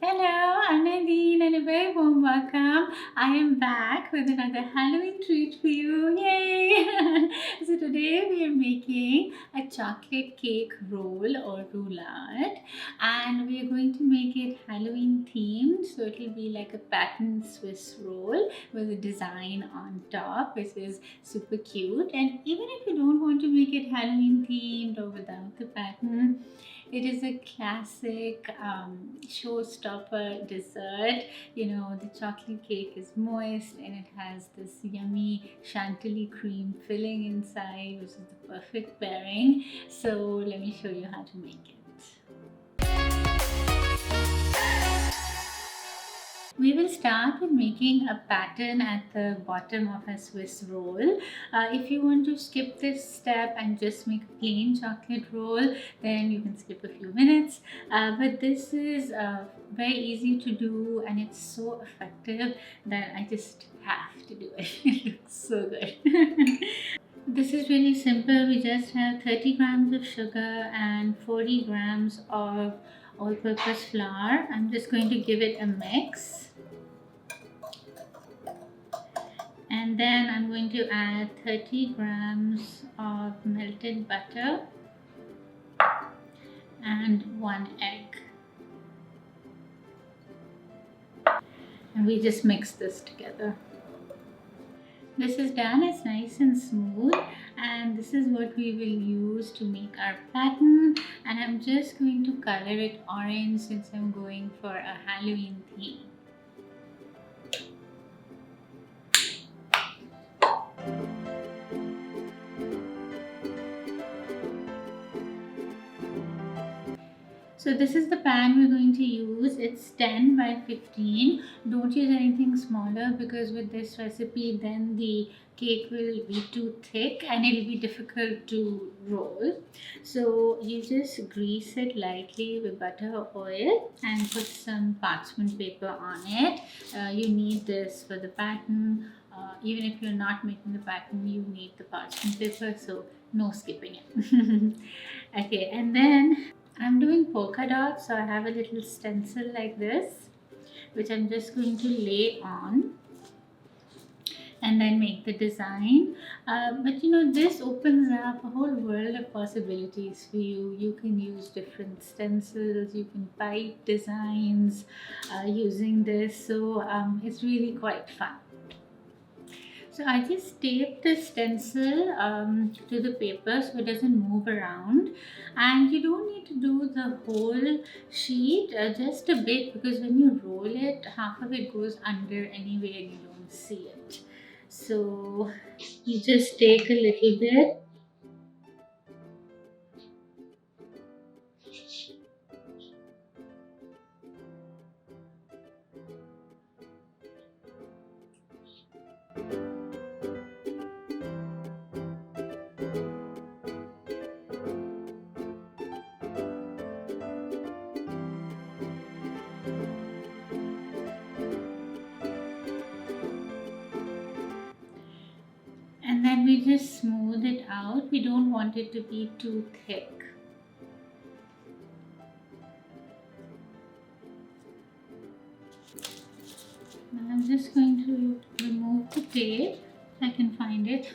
Hello, I'm Nadine and a very warm welcome. I am back with another Halloween treat for you. Yay! So today we are making a chocolate cake roll or roulade, and we are going to make it Halloween themed. So it will be like a patterned Swiss roll with a design on top, which is super cute. And even if you don't want to make it Halloween themed or without the pattern, it is a classic showstopper dessert. You know, the chocolate cake is moist and it has this yummy Chantilly cream filling inside, which is the perfect pairing. So, let me show you how to make it. We will start with making a pattern at the bottom of a Swiss roll. If you want to skip this step and just make a plain chocolate roll, then you can skip a few minutes. But this is very easy to do and it's so effective that I just have to do it. It looks so good. This is really simple. We just have 30 grams of sugar and 40 grams of all-purpose flour. I'm just going to give it a mix. And then I'm going to add 30 grams of melted butter and 1 egg. And we just mix this together. This is done, it's nice and smooth, and this is what we will use to make our pattern. And I'm just going to color it orange since I'm going for a Halloween theme. So this is the pan we're going to use. It's 10 by 15. Don't use anything smaller because with this recipe then the cake will be too thick and it'll be difficult to roll. So you just grease it lightly with butter or oil and put some parchment paper on it. You need this for the pattern. Even if you're not making the pattern, you need the parchment paper, so no skipping it. Okay, and then I'm doing polka dots, so I have a little stencil like this, which I'm just going to lay on and then make the design. But you know, this opens up a whole world of possibilities for you. You can use different stencils, you can pipe designs using this, so it's really quite fun. So I just tape the stencil to the paper so it doesn't move around, and you don't need to do the whole sheet, just a bit, because when you roll it, half of it goes under anyway and you don't see it. So you just take a little bit. And then we just smooth it out. We don't want it to be too thick. Now I'm just going to remove the tape. I can find it.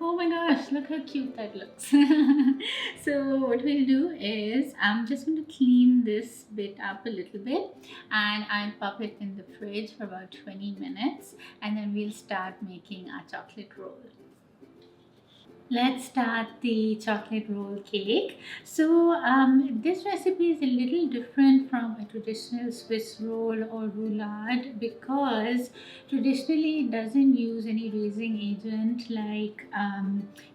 Oh my gosh, look how cute that looks. So what we'll do is I'm just going to clean this bit up a little bit and I'll pop it in the fridge for about 20 minutes and then we'll start making our chocolate roll. Let's start the chocolate roll cake. So this recipe is a little different from a traditional Swiss roll or roulade because traditionally it doesn't use any raising agent like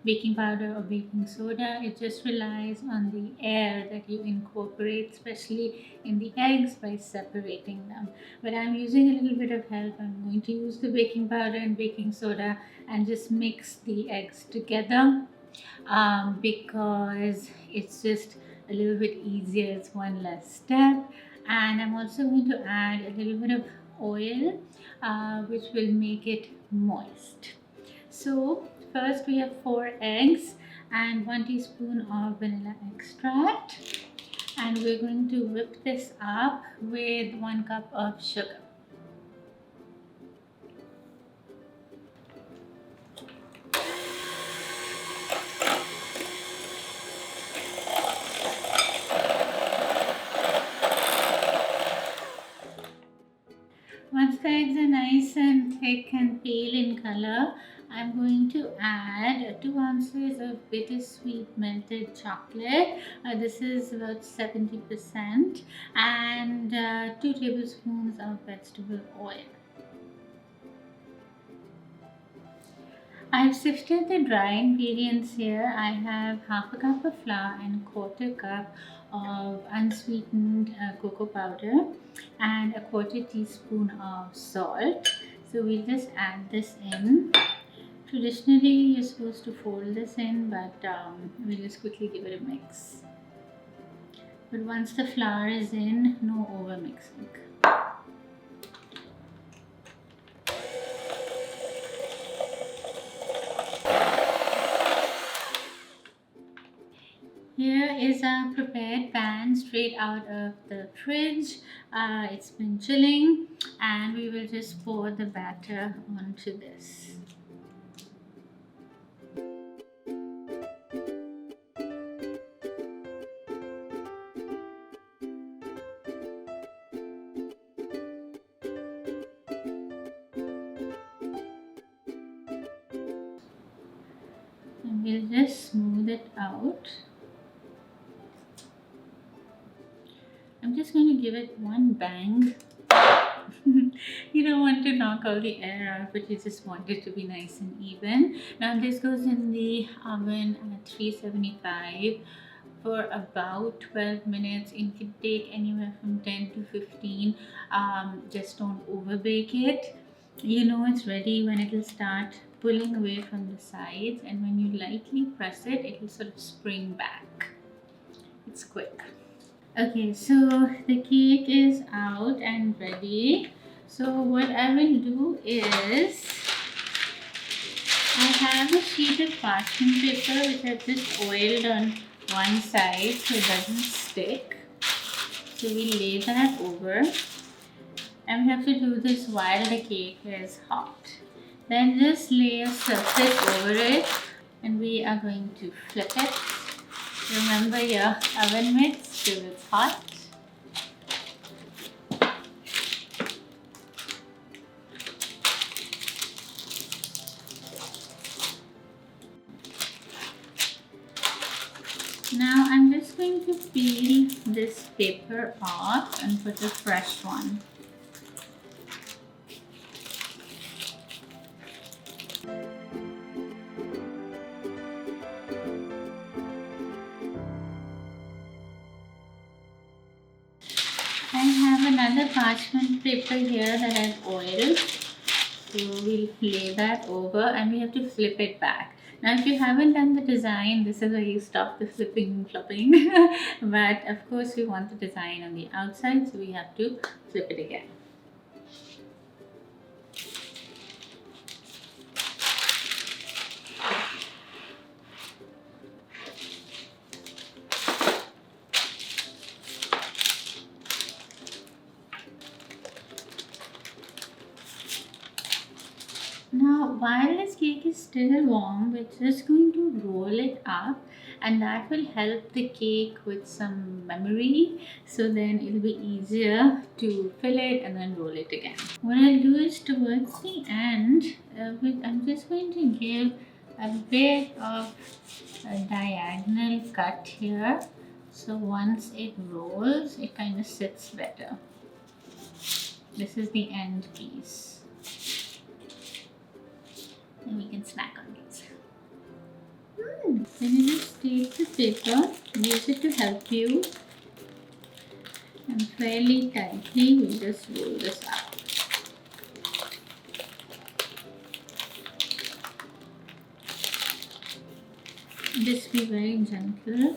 baking powder or baking soda. It just relies on the air that you incorporate, especially in the eggs, by separating them. But I'm using a little bit of help. I'm going to use the baking powder and baking soda and just mix the eggs together because it's just a little bit easier. It's one less step And I'm also going to add a little bit of oil, which will make it moist. So first we have 4 eggs and 1 teaspoon of vanilla extract, and we're going to whip this up with 1 cup of sugar. Once the eggs are nice and thick and pale in color, I'm going to add 2 ounces of bittersweet melted chocolate. This is about 70%, and 2 tablespoons of vegetable oil. I've sifted the dry ingredients here. I have half a cup of flour and a quarter cup of unsweetened cocoa powder and a quarter teaspoon of salt. So we'll just add this in. Traditionally, you're supposed to fold this in, but we'll just quickly give it a mix. But once the flour is in, no over mixing. Here is our prepared pan straight out of the fridge. It's been chilling, and we will just pour the batter onto this. And we'll just smooth it out. I'm just going to give it one bang. You don't want to knock all the air out, but you just want it to be nice and even. Now this goes in the oven at 375 for about 12 minutes. It can take anywhere from 10 to 15. Just don't over bake it. You know it's ready when it will start pulling away from the sides, and when you lightly press it, it will sort of spring back. It's quick. Okay, so the cake is out and ready. So what I will do is, I have a sheet of parchment paper which I've just oiled on one side so it doesn't stick. So we lay that over, and we have to do this while the cake is hot. Then just lay a surface over it, and we are going to flip it. Remember your oven mitts till it's hot. Now I'm just going to peel this paper off and put a fresh one. I have another parchment paper here that I've oiled. So we'll lay that over, and we have to flip it back. Now if you haven't done the design, this is where you stop the flipping and flopping. But of course we want the design on the outside, so we have to flip it again. Now, while this cake is still warm, we're just going to roll it up, and that will help the cake with some memory. So then it'll be easier to fill it and then roll it again. What I'll do is, towards the end, I'm just going to give a bit of a diagonal cut here. So once it rolls, it kind of sits better. This is the end piece. And we can snack on these. Then you just take the paper, use it to help you, and fairly tightly we just roll this up. Just be very gentle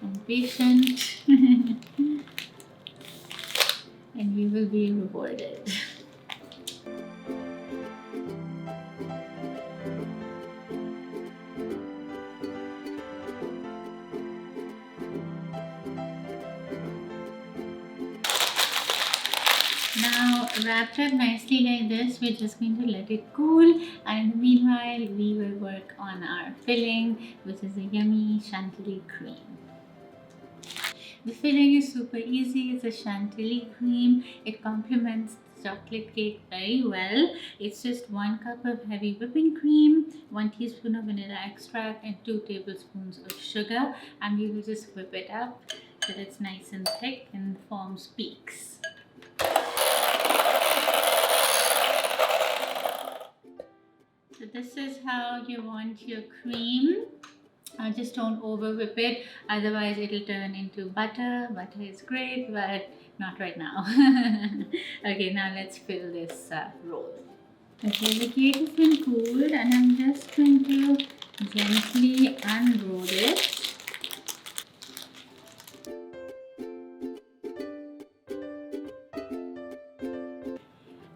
and patient. and we will be rewarded. Now wrapped up nicely like this, we're just going to let it cool, and meanwhile we will work on our filling, which is a yummy Chantilly cream. The filling is super easy. It's a Chantilly cream. It complements the chocolate cake very well. It's just 1 cup of heavy whipping cream, 1 teaspoon of vanilla extract, and 2 tablespoons of sugar, and we will just whip it up so that it's nice and thick and forms peaks. So this is how you want your cream. Just don't over whip it, otherwise it'll turn into butter. Butter is great, but not right now. Okay, now let's fill this roll. Okay, the cake has been cooled, and I'm just going to gently unroll it.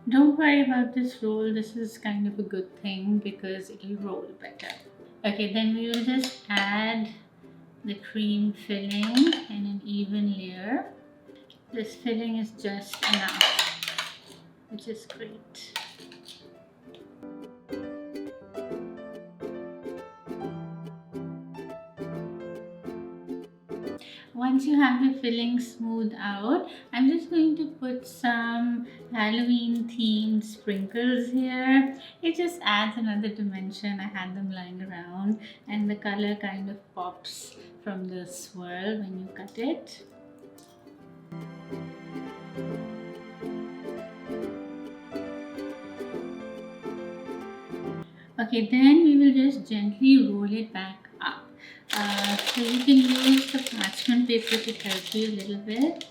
Don't worry about this roll. This is kind of a good thing because it'll roll better. Okay, then we will just add the cream filling in an even layer. This filling is just enough, which is great. Once you have the filling smoothed out, I'm just going to put some Halloween themed sprinkles here. It just adds another dimension. I had them lying around, and the color kind of pops from the swirl when you cut it. Okay, then we will just gently roll it back up. So you can use the parchment paper to help you a little bit.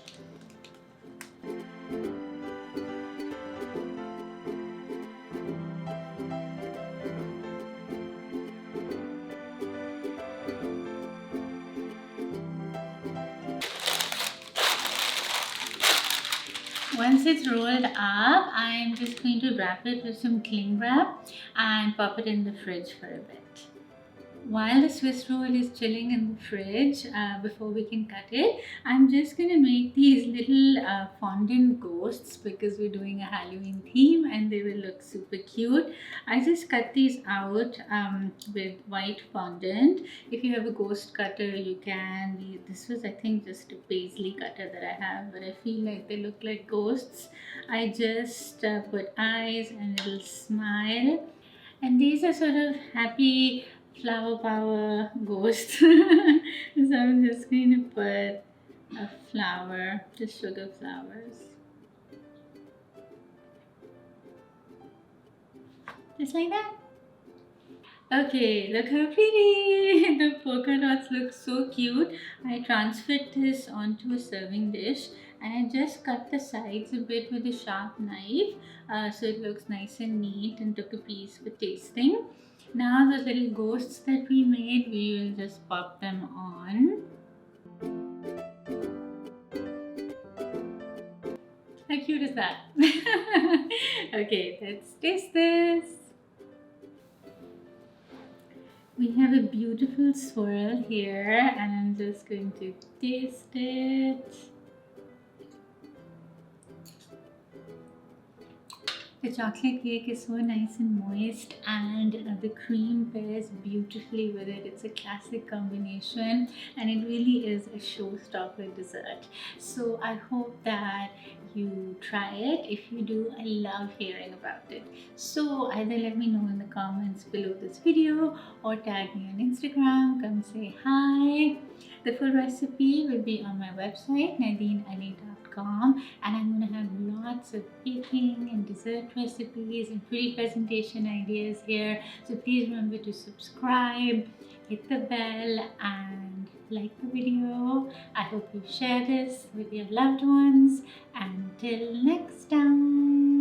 Once it's rolled up, I'm just going to wrap it with some cling wrap and pop it in the fridge for a bit. While the Swiss roll is chilling in the fridge, before we can cut it, I'm just going to make these little fondant ghosts because we're doing a Halloween theme and they will look super cute. I just cut these out with white fondant. If you have a ghost cutter, you can. This was, I think, just a paisley cutter that I have, but I feel like they look like ghosts. I just put eyes and a little smile. And these are sort of happy flower power ghost. So I'm just going to put a flower, just sugar flowers, just like that. Okay, look how pretty. The polka dots look so cute. I transferred this onto a serving dish and I just cut the sides a bit with a sharp knife so it looks nice and neat, and took a piece for tasting. Now the little ghosts that we made, we will just pop them on. How cute is that? Okay, let's taste this. We have a beautiful swirl here and I'm just going to taste it. The chocolate cake is so nice and moist, and the cream pairs beautifully with it. It's a classic combination and it really is a showstopper dessert. So I hope that you try it. If you do, I love hearing about it. So either let me know in the comments below this video or tag me on Instagram, come say hi. The full recipe will be on my website, nadineali.com, and I'm going to have lots of baking and dessert recipes and pretty presentation ideas here. So please remember to subscribe, hit the bell, and like the video. I hope you share this with your loved ones. Until next time.